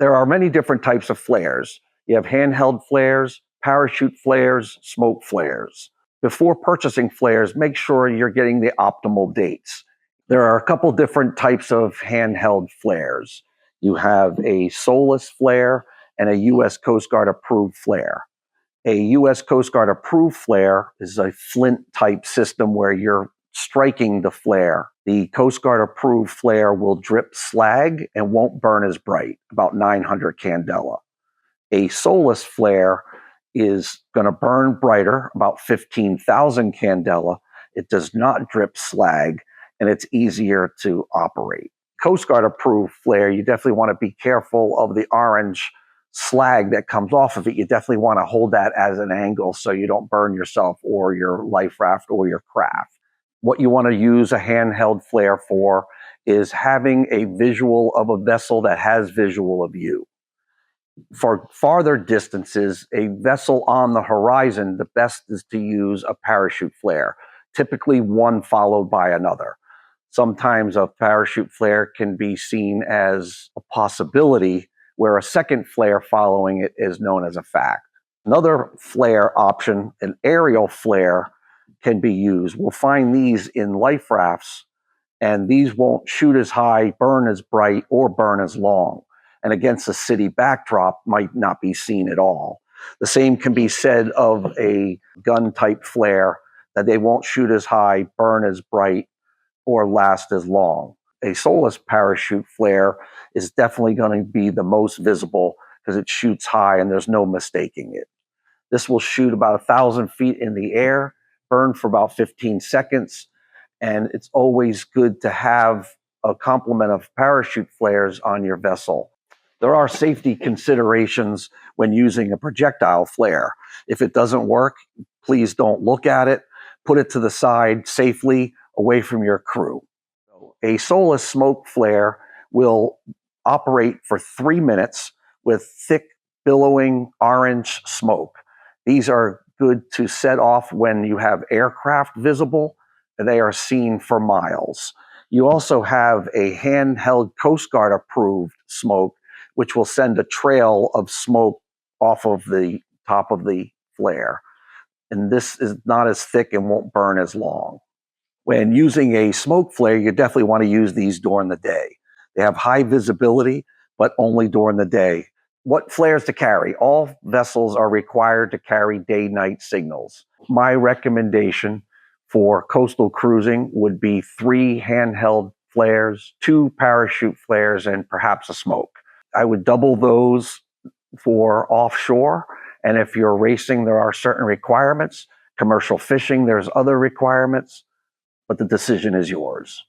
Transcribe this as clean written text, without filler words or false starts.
There are many different types of flares. You have handheld flares, parachute flares, smoke flares. Before purchasing flares, make sure you're getting the optimal dates. There are a couple different types of handheld flares. You have a SOLAS flare and a U.S. Coast Guard approved flare. A U.S. Coast Guard approved flare is a flint type system where you're striking the flare. The Coast Guard approved flare will drip slag and won't burn as bright, about 900 candela. A SOLAS flare is going to burn brighter, about 15,000 candela. It does not drip slag, and it's easier to operate. Coast Guard approved flare, you definitely want to be careful of the orange slag that comes off of it. You definitely want to hold that as an angle so you don't burn yourself or your life raft or your craft. What you want to use a handheld flare for is having a visual of a vessel that has visual of you. For farther distances, a vessel on the horizon, the best is to use a parachute flare, typically one followed by another. Sometimes a parachute flare can be seen as a possibility, where a second flare following it is known as a fact. Another flare option, an aerial flare, can be used. We'll find these in life rafts, and these won't shoot as high, burn as bright, or burn as long, and against a city backdrop might not be seen at all. The same can be said of a gun type flare, that they won't shoot as high, burn as bright, or last as long. A SOLAS parachute flare is definitely going to be the most visible because it shoots high and there's no mistaking it. This will shoot about 1,000 feet in the air, burn for about 15 seconds, and it's always good to have a complement of parachute flares on your vessel. There are safety considerations when using a projectile flare. If it doesn't work, please don't look at it. Put it to the side safely away from your crew. A SOLAS smoke flare will operate for 3 minutes with thick, billowing orange smoke. These are good to set off when you have aircraft visible, and they are seen for miles. You also have a handheld Coast Guard approved smoke, which will send a trail of smoke off of the top of the flare. And this is not as thick and won't burn as long. When using a smoke flare, you definitely want to use these during the day. They have high visibility, but only during the day. What flares to carry? All vessels are required to carry day-night signals. My recommendation for coastal cruising would be 3 handheld flares, 2 parachute flares, and perhaps a smoke. I would double those for offshore. And if you're racing, there are certain requirements. Commercial fishing, there's other requirements, but the decision is yours.